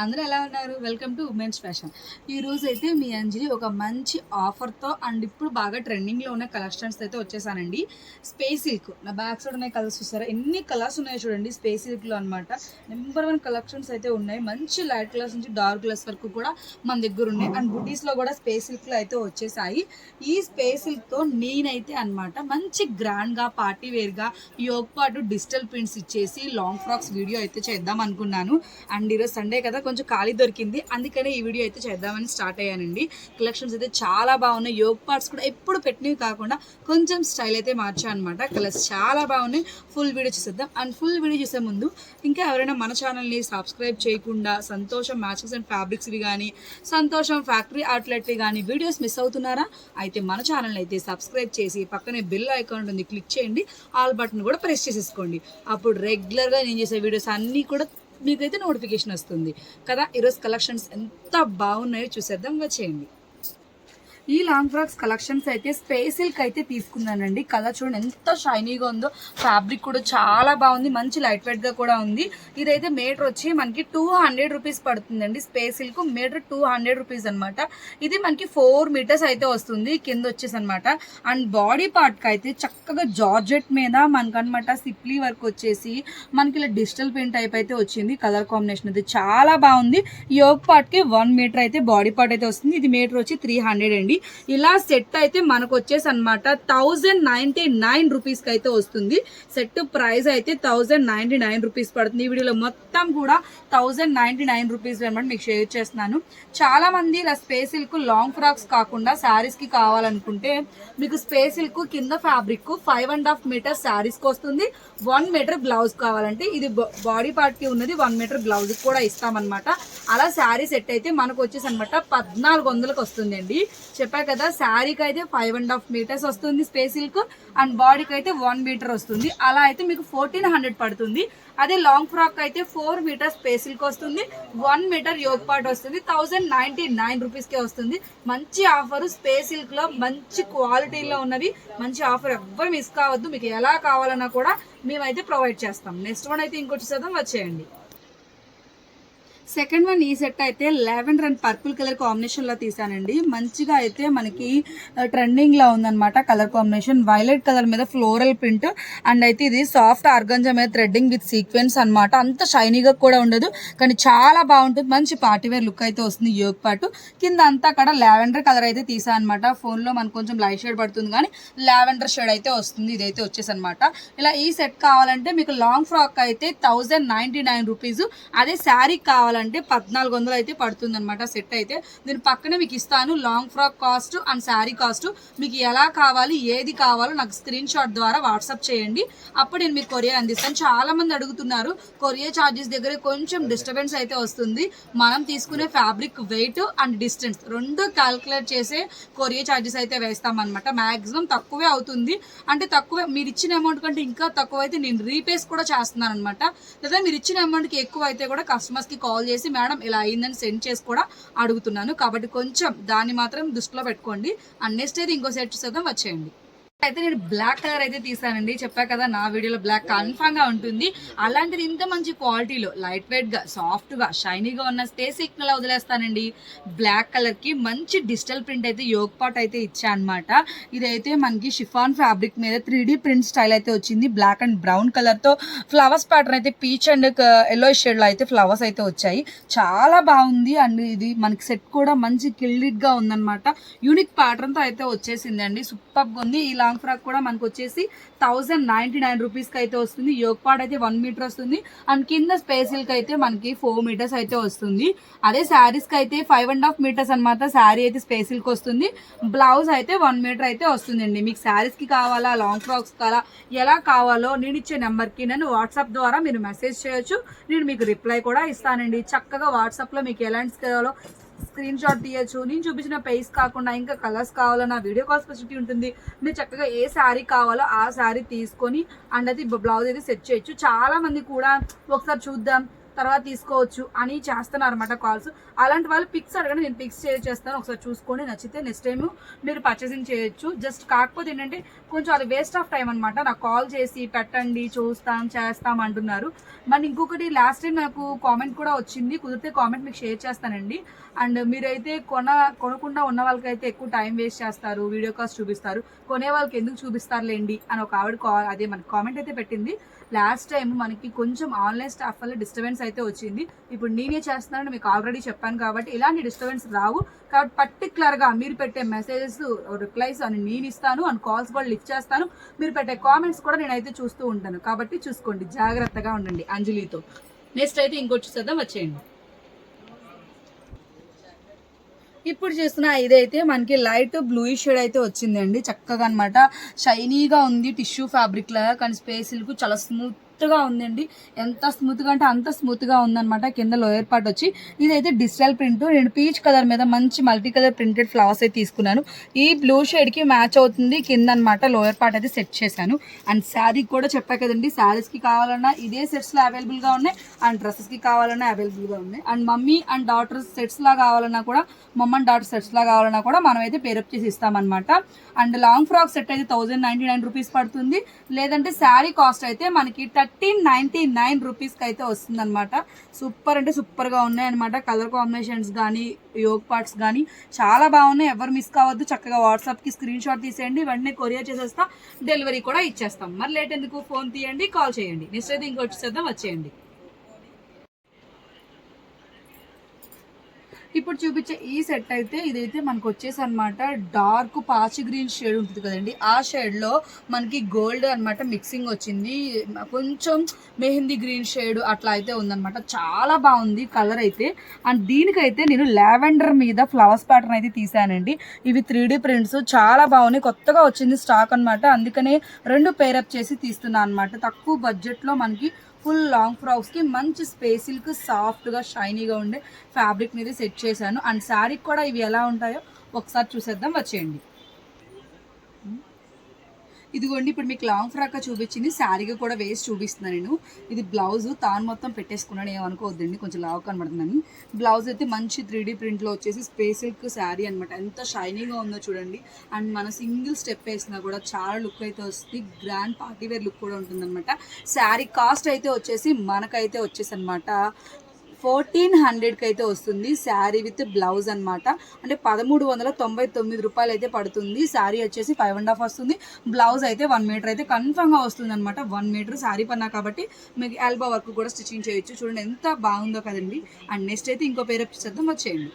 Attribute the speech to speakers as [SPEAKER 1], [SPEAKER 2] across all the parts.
[SPEAKER 1] అందరూ ఎలా ఉన్నారు? Welcome to women's fashion. ఈరోజు అయితే మీ అంజలి ఒక మంచి ఆఫర్తో అండ్ ఇప్పుడు బాగా ట్రెండింగ్లో ఉన్న కలెక్షన్స్ అయితే వచ్చేసానండి. స్పేస్ సిల్క్ నా బ్యాక్ సైడ్ ఉన్నాయి కలర్స్ చూసారా, ఎన్ని కలర్స్ ఉన్నాయో చూడండి. స్పేస్ సిల్క్లో అనమాట నెంబర్ 1 కలెక్షన్స్ అయితే ఉన్నాయి. మంచి లైట్ కలర్స్ నుంచి డార్క్ కలర్స్ వరకు కూడా మన దగ్గర ఉన్నాయి. అండ్ బుటీస్లో కూడా స్పేస్ సిల్క్లో అయితే వచ్చేసాయి. ఈ స్పేస్ సిల్క్తో నేనైతే అనమాట మంచి గ్రాండ్గా పార్టీ వేర్గా యోగ్ పాటు డిజిటల్ ప్రింట్స్ ఇచ్చేసి లాంగ్ ఫ్రాక్స్ వీడియో అయితే చేద్దాం అనుకున్నాను. అండ్ ఈరోజు సండే కదా, కొంచెం ఖాళీ దొరికింది, అందుకనే ఈ వీడియో అయితే చేద్దామని స్టార్ట్ అయ్యానండి. కలెక్షన్స్ అయితే చాలా బాగున్నాయి. యోగ్ పార్ట్స్ కూడా ఎప్పుడు పెట్టినవి కాకుండా కొంచెం స్టైల్ అయితే మార్చా అనమాట. కలర్స్ చాలా బాగున్నాయి. ఫుల్ వీడియో చూసేద్దాం. అండ్ ఫుల్ వీడియో చూసే ముందు ఇంకా ఎవరైనా మన ఛానల్ని సబ్స్క్రైబ్ చేయకుండా సంతోషం మ్యాచెస్ అండ్ ఫ్యాబ్రిక్స్వి కానీ సంతోషం ఫ్యాక్టరీ అవుట్లెట్వి కానీ వీడియోస్ మిస్ అవుతున్నారా? అయితే మన ఛానల్ని అయితే సబ్స్క్రైబ్ చేసి పక్కనే బెల్ ఐకాన్ ఉంది, క్లిక్ చేయండి. ఆల్ బటన్ కూడా ప్రెస్ చేసేసుకోండి. అప్పుడు రెగ్యులర్గా నేను చేసే వీడియోస్ అన్నీ కూడా మీకైతే నోటిఫికేషన్ వస్తుంది కదా. ఈరోజు కలెక్షన్స్ ఎంత బాగున్నాయో చూసేద్దాం, వచ్చేయండి. ఈ లాంగ్ ఫ్రాక్స్ కలెక్షన్స్ అయితే స్పేస్ సిల్క్ అయితే తీసుకున్నానండి. కలర్ చూడండి ఎంత షైనీగా ఉందో. ఫ్యాబ్రిక్ కూడా చాలా బాగుంది, మంచి లైట్ వెయిట్ గా కూడా ఉంది. ఇదైతే మీటర్ వచ్చి మనకి 200 రూపీస్ పడుతుందండి. స్పేస్ సిల్క్ మీటర్ 200 రూపీస్ అనమాట. ఇది మనకి 4 మీటర్స్ అయితే వస్తుంది కింద వచ్చేసి అనమాట. అండ్ బాడీ పార్ట్ కి అయితే చక్కగా జార్జెట్ మీద మనకనమాట సిప్లీ వర్క్ వచ్చేసి మనకి ఇలా డిజిటల్ ప్రింట్ టైప్ అయితే వచ్చింది. కలర్ కాంబినేషన్ అయితే చాలా బాగుంది. యోగ్ పార్ట్ కి 1 మీటర్ అయితే బాడీ పార్ట్ అయితే వస్తుంది. ఇది మీటర్ వచ్చి 300 అండి. ఇలా సెట్ అయితే మనకు వచ్చేసి అనమాట 1099 రూపీస్ కి అయితే వస్తుంది. సెట్ ప్రైస్ అయితే 1099 రూపీస్ పడుతుంది. ఈ వీడియోలో మొత్తం కూడా 1099 రూపీస్ అనమాట మీకు షేర్ చేస్తున్నాను. చాలా మంది ఇలా స్పేస్ సిల్క్ లాంగ్ ఫ్రాక్స్ కాకుండా శారీస్ కి కావాలనుకుంటే మీకు స్పేస్ సిల్క్ కింద ఫ్యాబ్రిక్ 5.5 మీటర్ శారీస్ కి వస్తుంది. 1 మీటర్ బ్లౌజ్ కావాలంటే ఇది బాడీ పార్ట్ కి ఉన్నది 1 మీటర్ బ్లౌజ్ కూడా ఇస్తామన్నమాట. అలా శారీ సెట్ అయితే మనకు వచ్చేసి అనమాట 1400కి వస్తుందండి. చెప్పా కదా, శారీకి అయితే 5.5 మీటర్స్ వస్తుంది స్పేస్ సిల్క్ అండ్ బాడీకి అయితే 1 మీటర్ వస్తుంది. అలా అయితే మీకు 1400 పడుతుంది. అదే లాంగ్ ఫ్రాక్ అయితే 4 మీటర్ స్పేస్ సిల్క్ వస్తుంది, 1 మీటర్ యోగ్ పార్ట్ వస్తుంది. 1099 రూపీస్కే వస్తుంది. మంచి ఆఫర్. స్పేస్ సిల్క్ లో మంచి క్వాలిటీలో ఉన్నవి, మంచి ఆఫర్. ఎవ్వరు మిస్ కావద్దు. మీకు ఎలా కావాలన్నా కూడా మేమైతే ప్రొవైడ్ చేస్తాం. నెక్స్ట్ వన్ అయితే ఇంకొచ్చి శాతం వచ్చేయండి. సెకండ్ వన్ ఈ సెట్ అయితే lavender and purple colour combination లో తీసానండి. మంచిగా అయితే మనకి ట్రెండింగ్ లో ఉందన్నమాట కలర్ కాంబినేషన్. వైలెట్ కలర్ మీద ఫ్లోరల్ ప్రింట్ అండ్ అయితే ఇది సాఫ్ట్ ఆర్గంజా మీద థ్రెడ్డింగ్ విత్ సీక్వెన్స్ అనమాట. అంత షైనీగా కూడా ఉండదు కానీ చాలా బాగుంటుంది. మంచి పార్టీవేర్ లుక్ అయితే వస్తుంది. యోగ్ పాటు కింద అంతా అక్కడ లావెండర్ కలర్ అయితే తీసా అనమాట. ఫోన్ లో మనకు కొంచెం లైట్ షేడ్ పడుతుంది కానీ లావెండర్ షేడ్ అయితే వస్తుంది. ఇదైతే వచ్చేసి అనమాట. ఇలా ఈ సెట్ కావాలంటే మీకు లాంగ్ ఫ్రాక్ అయితే 1099 రూపీస్. అదే శారీ కావాలంటే 1400 అయితే పడుతుంది అనమాట సెట్ అయితే. దీని పక్కనే మీకు ఇస్తాను long frock cost and sari cost. మీకు ఎలా కావాలి ఏది కావాలో నాకు స్క్రీన్ షాట్ ద్వారా వాట్సాప్ చేయండి. అప్పుడు నేను మీకు కొరియర్ అందిస్తాను. చాలా మంది అడుగుతున్నారు. కొరియర్ ఛార్జెస్ దగ్గర కొంచెం డిస్టర్బెన్స్ అయితే వస్తుంది. మనం తీసుకునే ఫ్యాబ్రిక్ వెయిట్ అండ్ డిస్టెన్స్ రెండు క్యాల్కులేట్ చేసే కొరియర్ ఛార్జెస్ అయితే వేస్తామన్నమాట. మ్యాక్సిమం తక్కువే అవుతుంది. అంటే తక్కువే, మీరు ఇచ్చిన అమౌంట్ కంటే ఇంకా తక్కువ అయితే నేను రీపేస్ కూడా చేస్తున్నాను అనమాట. లేదా మీరు ఇచ్చిన అమౌంట్కి ఎక్కువ అయితే కూడా కస్టమర్స్కి కాల్ చేసి మేడం ఇలా అయిందని సెండ్ చేసి కూడా అడుగుతున్నాను. కాబట్టి కొంచెం దాన్ని మాత్రం దృష్టిలో పెట్టుకోండి. అండ్ నెక్స్ట్ అయితే ఇంకో సెట్ చూసేద్దాం, వచ్చేయండి. అయితే నేను బ్లాక్ కలర్ అయితే తీసానండి. చెప్పా కదా నా వీడియోలో బ్లాక్ కన్ఫర్మ్ గా ఉంటుంది. అలాంటిది ఇంత మంచి క్వాలిటీలో లైట్ వెయిట్ గా సాఫ్ట్ గా షైనీగా ఉన్న స్పేస్ సిల్క్ లా వదిలేస్తానండి. బ్లాక్ కలర్ కి మంచి డిజిటల్ ప్రింట్ అయితే యోగ్ పాట్ అయితే ఇచ్చా అనమాట. ఇదైతే మనకి షిఫాన్ ఫ్యాబ్రిక్ మీద 3D ప్రింట్ స్టైల్ అయితే వచ్చింది. బ్లాక్ అండ్ బ్రౌన్ కలర్ తో ఫ్లవర్స్ ప్యాటర్న్ అయితే పీచ్ అండ్ ఎల్లో షేడ్ లో అయితే ఫ్లవర్స్ అయితే వచ్చాయి. చాలా బాగుంది. అండ్ ఇది మనకి సెట్ కూడా మంచి కిల్డిడ్ గా ఉందన్నమాట. యూనిక్ ప్యాటర్న్ తో అయితే వచ్చేసింది అండి. సూపర్ గా ఉంది. ఈ లాంగ్ ఫ్రాక్ కూడా మనకు వచ్చేసి 1099 రూపీస్ కి అయితే వస్తుంది. యోగ్ పార్ట్ అయితే 1 మీటర్ వస్తుంది అండ్ కింద స్పేస్ సిల్క్ అయితే మనకి 4 మీటర్స్ అయితే వస్తుంది. అదే శారీస్ కి అయితే 5.5 మీటర్స్ అనమాట. శారీ అయితే స్పేస్ సిల్క్ వస్తుంది. బ్లౌజ్ అయితే 1 మీటర్ అయితే వస్తుందండి. మీకు శారీస్ కి కావాలా లాంగ్ ఫ్రాక్స్ కావాలా ఎలా కావాలో నేను ఇచ్చే నెంబర్ కి నేను వాట్సాప్ ద్వారా మీరు మెసేజ్ చేయొచ్చు. నేను మీకు రిప్లై కూడా ఇస్తానండి. చక్కగా వాట్సాప్ లో మీకు ఎలాంటి కావాలో స్క్రీన్ షాట్ తీయచ్చు. నేను చూపించిన పేజ్ కాకుండా ఇంకా కలర్స్ కావాలన్నా వీడియో కాల్ ఫెసిలిటీ ఉంటుంది. మీరు చక్కగా ఏ శారీ కావాలో ఆ శారీ తీసుకొని అండ్ అది బ్లౌజ్ అయితే సెట్ చేయొచ్చు. చాలా మంది కూడా ఒకసారి చూద్దాం తర్వాత తీసుకోవచ్చు అని చేస్తున్నారు అనమాట కాల్స్. అలాంటి వాళ్ళు పిక్స్ అడగండి, నేను పిక్స్ షేర్ చేస్తాను, ఒకసారి చూసుకొని నచ్చితే నెక్స్ట్ టైం మీరు పర్చేసింగ్ చేయొచ్చు. జస్ట్ కాకపోతే ఏంటంటే కొంచెం అది వేస్ట్ ఆఫ్ టైం అనమాట. నాకు కాల్ చేసి పెట్టండి చేస్తాం అంటున్నారు. మరి ఇంకొకటి లాస్ట్ టైం నాకు కామెంట్ కూడా వచ్చింది, కుదిరితే కామెంట్ మీకు షేర్ చేస్తానండి. అండ్ మీరైతే కొనకుండా ఉన్న వాళ్ళకైతే ఎక్కువ టైం వేస్ట్ చేస్తారు, వీడియో కాల్స్ చూపిస్తారు, కొనే వాళ్ళకి ఎందుకు చూపిస్తారులేండి అని ఒక ఆవిడ అదే మనకి కామెంట్ అయితే పెట్టింది. లాస్ట్ టైం మనకి కొంచెం ఆన్లైన్ స్టాఫ్ వల్ల డిస్టర్బెన్స్ అయితే వచ్చింది. ఇప్పుడు నేనే చేస్తున్నానని మీకు ఆల్రెడీ చెప్పాను కాబట్టి ఇలాంటి డిస్టర్బెన్స్ రావు. కాబట్టి పర్టికులర్గా మీరు పెట్టే మెసేజెస్ రిప్లైస్ అని నేను ఇస్తాను, అండ్ కాల్స్ కూడా లిఫ్ట్ చేస్తాను. మీరు పెట్టే కామెంట్స్ కూడా నేనైతే చూస్తూ ఉంటాను. కాబట్టి చూసుకోండి, జాగ్రత్తగా ఉండండి అంజలితో. నెక్స్ట్ అయితే ఇంకొచ్చి చూద్దాం, వచ్చేయండి. ఇప్పుడు చూస్తున్న ఇదైతే మనకి లైట్ బ్లూయిష్ షేడ్ అయితే వచ్చిందండి. చక్కగా అనమాట, షైనీగా ఉంది, టిష్యూ ఫ్యాబ్రిక్ లాగా. కానీ స్పేస్ సిల్క్ చాలా స్మూత్గా ఉందండి. ఎంత స్మూత్గా అంటే అంత స్మూత్గా ఉందన్నమాట. కింద లోయర్ పార్ట్ వచ్చి ఇదైతే డిజిటల్ ప్రింట్, నేను పీచ్ కలర్ మీద మంచి మల్టీ కలర్ ప్రింటెడ్ ఫ్లవర్స్ అయితే తీసుకున్నాను. ఈ బ్లూ షేడ్కి మ్యాచ్ అవుతుంది కింద అనమాట. లోయర్ పార్ట్ అయితే సెట్ చేశాను. అండ్ శారీ కూడా చెప్పా కదండి, శారీస్కి కావాలన్నా ఇదే సెట్స్లో అవైలబుల్గా ఉన్నాయి, అండ్ డ్రెస్సెస్కి కావాలన్నా అవైలబుల్గా ఉన్నాయి. And mummy and daughter sets లా కావాలన్నా కూడా, మమ్మ అండ్ డాటర్ సెట్స్ లా కావాలన్నా కూడా మనం అయితే పేరప్ చేసి ఇస్తామన్నమాట. అండ్ లాంగ్ ఫ్రాక్ సెట్ అయితే 1099 రూపీస్ పడుతుంది. లేదంటే శారీ కాస్ట్ అయితే మనకి 1399 రూపీస్కి అయితే వస్తుంది అనమాట. సూపర్ అంటే సూపర్గా ఉన్నాయి అనమాట. కలర్ కాంబినేషన్స్ కానీ యోగ్ పార్ట్స్ కానీ చాలా బాగున్నాయి. ఎవరు మిస్ కావద్దు, చక్కగా వాట్సాప్కి స్క్రీన్ షాట్ తీసేయండి, వెంటనే కొరియర్ చేసేస్తా, డెలివరీ కూడా ఇచ్చేస్తాం. మరి లేట్ ఎందుకు, ఫోన్ తీయండి, కాల్ చేయండి. నెక్స్ట్ అయితే ఇంకొచ్చి చేద్దాం, వచ్చేయండి. ఇప్పుడు చూపించే ఈ సెట్ అయితే ఇదైతే మనకు వచ్చేసి అనమాట డార్క్ పాచి గ్రీన్ షేడ్ ఉంటుంది కదండి, ఆ షేడ్లో మనకి గోల్డ్ అనమాట మిక్సింగ్ వచ్చింది. కొంచెం మెహందీ గ్రీన్ షేడ్ అట్లా అయితే ఉందన్నమాట. చాలా బాగుంది కలర్ అయితే. అండ్ దీనికైతే నేను లావెండర్ మీద ఫ్లవర్స్ ప్యాటర్న్ అయితే తీసానండి. ఇవి 3D ప్రింట్స్ చాలా బాగున్నాయి, కొత్తగా వచ్చింది స్టాక్ అనమాట. అందుకనే రెండు పేరప్ చేసి తీస్తున్నాను అనమాట. తక్కువ బడ్జెట్లో మనకి ఫుల్ లాంగ్ ఫ్రాక్స్కి మంచి స్పేస్ సిల్క్ సాఫ్ట్గా షైనీగా ఉండే ఫ్యాబ్రిక్ మీద సెట్ చేశాను. అండ్ శారీకి కూడా ఇవి ఎలా ఉంటాయో ఒకసారి చూసేద్దాం, వచ్చేయండి. ఇదిగోండి, ఇప్పుడు మీకు లాంగ్ ఫ్రాక్ చూపించింది, శారీగా కూడా వేసి చూపిస్తున్నాను నేను. ఇది బ్లౌజ్ తాను మొత్తం పెట్టేసుకున్నాను, ఏమనుకోవద్దండి, కొంచెం లావ్ కనబడుతుందని. బ్లౌజ్ అయితే మంచి 3D ప్రింట్లో వచ్చేసి స్పేస్ సిల్క్ శారీ అనమాట. ఎంత షైనీగా ఉందో చూడండి. అండ్ మన సింగిల్ స్టెప్ వేసినా కూడా చాలా లుక్ అయితే వస్తుంది, గ్రాండ్ పార్టీ వేర్ లుక్ కూడా ఉంటుందన్నమాట. శారీ కాస్ట్ అయితే వచ్చేసి మనకైతే వచ్చేసి అనమాట 1400కి అయితే వస్తుంది. శారీ విత్ బ్లౌజ్ అనమాట. అంటే 1399 రూపాయలు అయితే పడుతుంది. శారీ వచ్చేసి 5.5 వస్తుంది. బ్లౌజ్ అయితే 1 మీటర్ అయితే కన్ఫర్మ్గా వస్తుంది అనమాట. 1 మీటర్ శారీ పన్నా కాబట్టి మీకు ఎల్బో వర్క్ కూడా స్టిచ్చింగ్ చేయొచ్చు. చూడండి ఎంత బాగుందో కదండి. అండ్ నెక్స్ట్ అయితే ఇంకో పేరు చేద్దాం, వచ్చేయండి.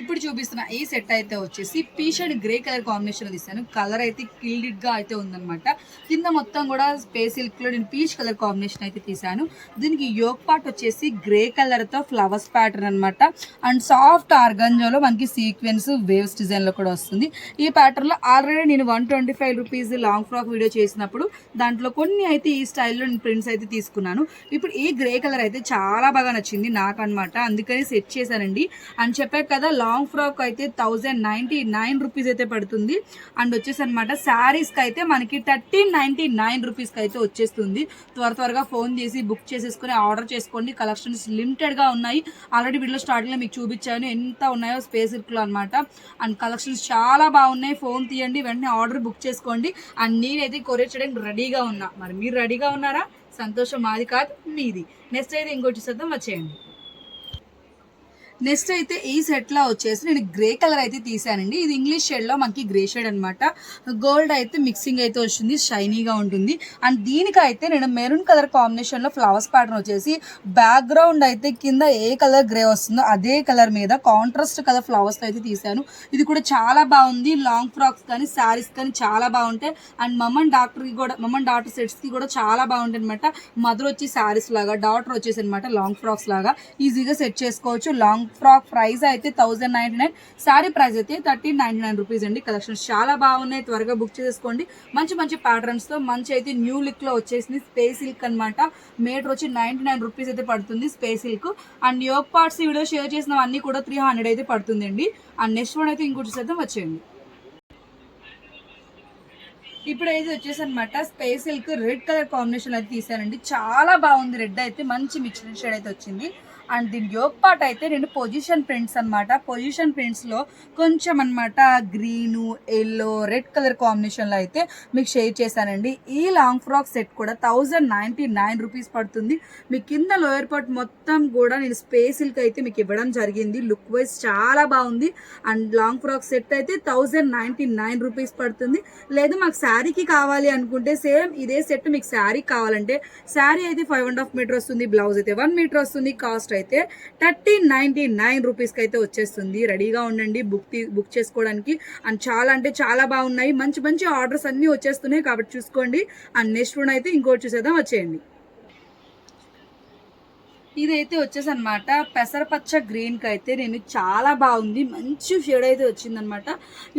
[SPEAKER 1] ఇప్పుడు చూపిస్తున్న ఈ సెట్ అయితే వచ్చేసి peach and grey colour combination తీసాను. కలర్ అయితే కిల్డిడ్ గా అయితే ఉందన్నమాట. కింద మొత్తం కూడా స్పేస్ సిల్క్ లో నేను పీచ్ కలర్ కాంబినేషన్ అయితే తీసాను. దీనికి యోక్ పార్ట్ వచ్చేసి గ్రే కలర్ తో ఫ్లవర్స్ ప్యాటర్న్ అనమాట. అండ్ సాఫ్ట్ ఆర్గంజాలో మనకి సీక్వెన్స్ వేవ్స్ డిజైన్ లో కూడా వస్తుంది. ఈ ప్యాటర్న్ లో ఆల్రెడీ నేను 125 రూపీస్ లాంగ్ ఫ్రాక్ వీడియో చేసినప్పుడు దాంట్లో కొన్ని అయితే ఈ స్టైల్లో నేను ప్రింట్స్ అయితే తీసుకున్నాను. ఇప్పుడు ఈ గ్రే కలర్ అయితే చాలా బాగా నచ్చింది నాకు అనమాట, అందుకని సెట్ చేశానండి. అని చెప్పాక కదా, లాంగ్ ఫ్రాక్ అయితే 1099 రూపీస్ అయితే పడుతుంది. అండ్ వచ్చేసి అనమాట శారీస్కి అయితే మనకి 1399 రూపీస్కి అయితే వచ్చేస్తుంది. త్వరగా ఫోన్ చేసి బుక్ చేసేసుకుని ఆర్డర్ చేసుకోండి. కలెక్షన్స్ లిమిటెడ్గా ఉన్నాయి. ఆల్రెడీ వీడియో స్టార్టింగ్లో మీకు చూపించాను ఎంత ఉన్నాయో స్పేస్ సిల్క్లో అనమాట. అండ్ కలెక్షన్స్ చాలా బాగున్నాయి. ఫోన్ తీయండి, వెంటనే ఆర్డర్ బుక్ చేసుకోండి. అండ్ నేనైతే కొరియర్ చేయడానికి రెడీగా ఉన్నా. మరి మీరు రెడీగా ఉన్నారా? సంతోషం మాది కాదు, మీది. నెక్స్ట్ అయితే ఇంకోటి చూద్దాం, వచ్చేయండి. నెక్స్ట్ అయితే ఈ సెట్లో వచ్చేసి నేను గ్రే కలర్ అయితే తీసానండి. ఇది ఇంగ్లీష్ షేడ్లో మనకి గ్రే షేడ్ అనమాట. గోల్డ్ అయితే మిక్సింగ్ అయితే వస్తుంది, షైనీగా ఉంటుంది. అండ్ దీనికైతే నేను మెరూన్ కలర్ కాంబినేషన్లో ఫ్లవర్స్ ప్యాటర్న్ వచ్చేసి బ్యాక్గ్రౌండ్ అయితే కింద ఏ కలర్ గ్రే వస్తుందో అదే కలర్ మీద కాంట్రాస్ట్ కలర్ ఫ్లవర్స్ అయితే తీసాను. ఇది కూడా చాలా బాగుంది. లాంగ్ ఫ్రాక్స్ కానీ శారీస్ కానీ చాలా బాగుంటాయి. అండ్ మమ్ అండ్ డాటర్ సెట్స్కి కూడా చాలా బాగుంటాయి అనమాట. మదర్ వచ్చి శారీస్ లాగా, డాటర్ వచ్చేసి అనమాట లాంగ్ ఫ్రాక్స్ లాగా ఈజీగా సెట్ చేసుకోవచ్చు. లాంగ్ ఫ్రాక్ ప్రైస్ అయితే 1099, శారీ ప్రైస్ అయితే 1399 రూపీస్ అండి. కలెక్షన్స్ చాలా బాగున్నాయి, త్వరగా బుక్ చేసుకోండి. మంచి మంచి ప్యాటర్న్స్ తో మంచి అయితే న్యూ లుక్ లో వచ్చేసింది. స్పేస్ సిల్క్ అనమాట. మీటర్ వచ్చి 99 రూపీస్ అయితే పడుతుంది space silk. And Yog parts video share చేసినవన్నీ కూడా 300 అయితే పడుతుంది అండి. అండ్ నెక్స్ట్ వన్ అయితే ఇంకోటి చేద్దాం, వచ్చేయండి. ఇప్పుడు అయితే వచ్చేసి అనమాట space silk red colour combination అయితే తీసానండి. చాలా బాగుంది. రెడ్ అయితే మంచి మిక్స్డ్ షేడ్ అయితే వచ్చింది. అండ్ దీని యోగ్ పార్ట్ అయితే నేను పొజిషన్ ప్రింట్స్ అనమాట. పొజిషన్ ప్రింట్స్లో కొంచెం అనమాట గ్రీను, ఎల్లో, రెడ్ కలర్ కాంబినేషన్లో అయితే మీకు షేర్ చేశానండి. ఈ లాంగ్ ఫ్రాక్ సెట్ కూడా 1099 రూపీస్ పడుతుంది. మీ కింద లోయర్ పార్ట్ మొత్తం కూడా నేను స్పేస్ సిల్క్ అయితే మీకు ఇవ్వడం జరిగింది. లుక్ వైజ్ చాలా బాగుంది. అండ్ లాంగ్ ఫ్రాక్ సెట్ అయితే 1099 రూపీస్ పడుతుంది. లేదు మాకు శారీకి కావాలి అనుకుంటే సేమ్ ఇదే సెట్ మీకు శారీ కావాలంటే శారీ అయితే 5.5 మీటర్ వస్తుంది, బ్లౌజ్ అయితే 1 మీటర్ వస్తుంది. కాస్ట్ అయితే 1399 రూపీస్కి అయితే వచ్చేస్తుంది. రెడీగా ఉండండి బుక్ చేసుకోవడానికి. అండ్ చాలా అంటే చాలా బాగున్నాయి. మంచి మంచి ఆర్డర్స్ అన్నీ వచ్చేస్తున్నాయి కాబట్టి చూసుకోండి. అండ్ నెక్స్ట్ వన్ అయితే ఇంకోటి చూసేద్దాం, వచ్చేయండి. ఇదైతే వచ్చేసి అనమాట పెసరపచ్చ గ్రీన్కి అయితే నేను చాలా బాగుంది, మంచి షేడ్ అయితే వచ్చిందనమాట.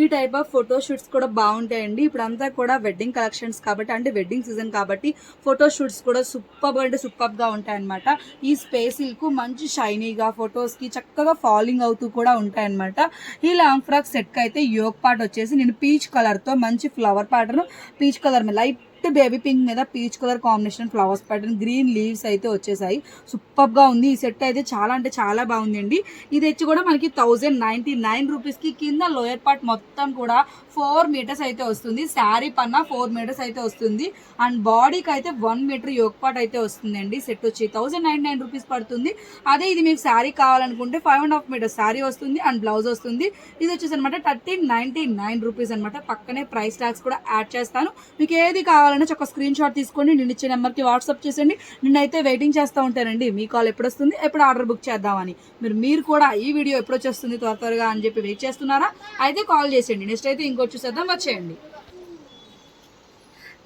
[SPEAKER 1] ఈ టైప్ ఆఫ్ ఫోటో షూట్స్ కూడా బాగుంటాయండి. ఇప్పుడంతా కూడా వెడ్డింగ్ కలెక్షన్స్ కాబట్టి, అంటే వెడ్డింగ్ సీజన్ కాబట్టి ఫోటో షూట్స్ కూడా సూపర్గా ఉంటాయన్నమాట. ఈ స్పేస్ సిల్క్ మంచి షైనీగా ఫొటోస్కి చక్కగా ఫాలింగ్ అవుతూ కూడా ఉంటాయన్నమాట. ఈ లాంగ్ ఫ్రాక్ సెట్కి అయితే యోగ్ పార్ట్ వచ్చేసి నేను పీచ్ కలర్తో మంచి flower pattern, peach colour light baby pink మీద peach colour combination flowers pattern, green leaves అయితే వచ్చేసాయి. సూపర్గా ఉంది. ఈ సెట్ అయితే చాలా అంటే చాలా బాగుంది అండి. ఇది వచ్చి కూడా మనకి 1099 రూపీస్కి కింద లోయర్ పార్ట్ మొత్తం కూడా 4 మీటర్స్ అయితే వస్తుంది. శారీ పన్నా 4 మీటర్స్ అయితే వస్తుంది. అండ్ బాడీకి అయితే 1 మీటర్ యోగ్ పార్ట్ అయితే వస్తుంది అండి. సెట్ వచ్చి 1099 రూపీస్ పడుతుంది. అదే ఇది మీకు శారీ కావాలనుకుంటే 5.5 మీటర్స్ శారీ వస్తుంది అండ్ బ్లౌజ్ వస్తుంది. ఇది వచ్చేసి అనమాట 1399 రూపీస్ అనమాట. పక్కనే ప్రైస్ ట్యాగ్స్ కూడా యాడ్ చేస్తాను. మీకు ఏది కావాలన్నా ఒక స్క్రీన్ షాట్ తీసుకోండి, నేను ఇచ్చే నెంబర్కి వాట్సాప్ చేసేయండి. నేనైతే వెయిటింగ్ చేస్తూ ఉంటానండి మీ కాల్ ఎప్పుడు వస్తుంది, ఎప్పుడు ఆర్డర్ బుక్ చేద్దామని. మీరు కూడా ఈ వీడియో ఎప్పుడు వచ్చేస్తుంది త్వరగా అని చెప్పి వెయిట్ చేస్తున్నారా? అయితే కాల్ చేసేయండి. నెక్స్ట్ అయితే ఇంకోటి చూసేద్దాం, వచ్చేయండి.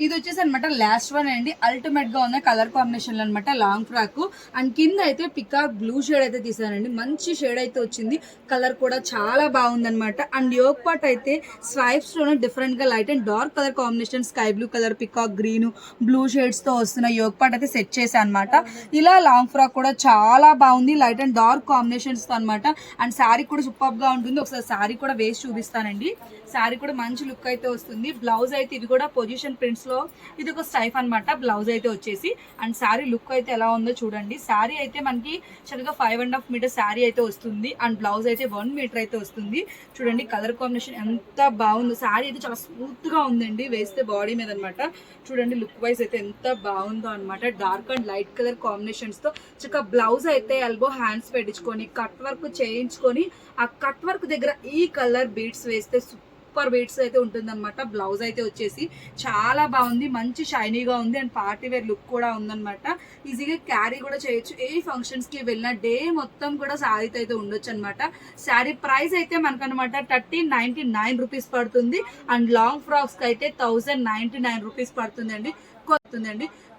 [SPEAKER 1] ఇది వచ్చేసి అనమాట లాస్ట్ వన్ అండి. అల్టిమేట్ గా ఉన్న కలర్ కాంబినేషన్ అనమాట లాంగ్ ఫ్రాక్. అండ్ కింద అయితే పికాక్ బ్లూ షేడ్ అయితే తీసానండి. మంచి షేడ్ అయితే వచ్చింది. కలర్ కూడా చాలా బాగుందనమాట. అండ్ యోగ్ పార్ట్ అయితే స్వైప్స్ లోనే డిఫరెంట్ గా light and dark colour combination, sky blue colour, peacock green, blue shades తో వస్తున్న యోగ్ పార్ట్ అయితే సెట్ చేశాను అనమాట. ఇలా లాంగ్ ఫ్రాక్ కూడా చాలా బాగుంది, లైట్ అండ్ డార్క్ కాంబినేషన్స్ తో అనమాట. అండ్ శారీ కూడా సూపర్ గా ఉంటుంది. ఒకసారి శారీ కూడా వేసి చూపిస్తానండి. శారీ కూడా మంచి లుక్ అయితే వస్తుంది. బ్లౌజ్ అయితే ఇది కూడా పొజిషన్ ప్రింట్స్ లో ఇది ఒక స్టైఫ్ అనమాట. బ్లౌజ్ అయితే వచ్చేసి అండ్ శారీ లుక్ అయితే ఎలా ఉందో చూడండి. శారీ అయితే మనకి చక్కగా 5.5 మీటర్ శారీ అయితే వస్తుంది. అండ్ బ్లౌజ్ అయితే 1 మీటర్ అయితే వస్తుంది. చూడండి కలర్ కాంబినేషన్ ఎంత బాగుందో. శారీ అయితే చాలా స్మూత్ గా ఉందండి వేస్తే బాడీ మీద అనమాట. చూడండి లుక్ వైజ్ అయితే ఎంత బాగుందో అనమాట. Dark and light colour combinations తో చక్కగా బ్లౌజ్ అయితే ఎల్బో హ్యాండ్స్ పెట్టించుకొని కట్ వర్క్ చేయించుకొని ఆ కట్ వర్క్ దగ్గర ఈ కలర్ బీడ్స్ వేస్తే సూపర్ బీడ్స్ అయితే ఉంటుంది అనమాట. బ్లౌజ్ అయితే వచ్చేసి చాలా బాగుంది, మంచి షైనీగా ఉంది. అండ్ పార్టీ వేర్ లుక్ కూడా ఉందన్నమాట. ఈజీగా క్యారీ కూడా చేయొచ్చు. ఏ ఫంక్షన్స్ కి వెళ్ళినా డే మొత్తం కూడా శారీతో అయితే ఉండొచ్చు అనమాట. శారీ ప్రైస్ అయితే మనకనమాట 1399 రూపీస్ పడుతుంది. అండ్ లాంగ్ ఫ్రాక్స్ కి అయితే 1099 రూపీస్ పడుతుందండి.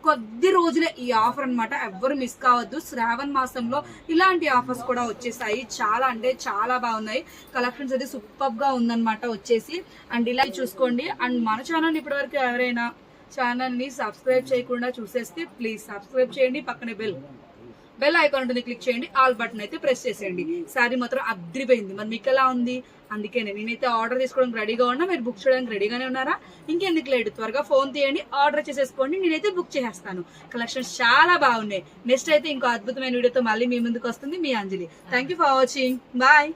[SPEAKER 1] కొద్ది రోజులే ఈ ఆఫర్ అనమాట. ఎవ్వరు మిస్ కావద్దు. శ్రావణ మాసంలో ఇలాంటి ఆఫర్స్ కూడా వచ్చేసాయి. చాలా అంటే చాలా బాగున్నాయి. కలెక్షన్స్ అయితే సూపర్ గా ఉందన్నమాట వచ్చేసి. అండ్ ఇలా చూసుకోండి. అండ్ మన ఛానల్ ఇప్పటివరకు ఎవరైనా ఛానల్ ని సబ్స్క్రైబ్ చేయకుండా చూసేస్తే ప్లీజ్ సబ్స్క్రైబ్ చేయండి. పక్కనే బెల్ ఐకాన్ ఉంటుంది, క్లిక్ చేయండి. ఆల్ బటన్ అయితే ప్రెస్ చేసేయండి. శారీ మాత్రం అద్రిపోయింది. మరి మీకు ఎలా ఉంది? అందుకే నేనైతే ఆర్డర్ తీసుకోవడానికి రెడీగా ఉన్నా. మీరు బుక్ చేయడానికి రెడీగానే ఉన్నారా? ఇంకెందుకు లేట్, త్వరగా ఫోన్ తీయండి, ఆర్డర్ చేసేసుకోండి. నేనైతే బుక్ చేసేస్తాను. కలెక్షన్స్ చాలా బాగున్నాయి. నెక్స్ట్ అయితే ఇంకో అద్భుతమైన వీడియోతో మళ్ళీ మీ ముందుకు వస్తుంది మీ Anjali. Thank you for watching. Bye.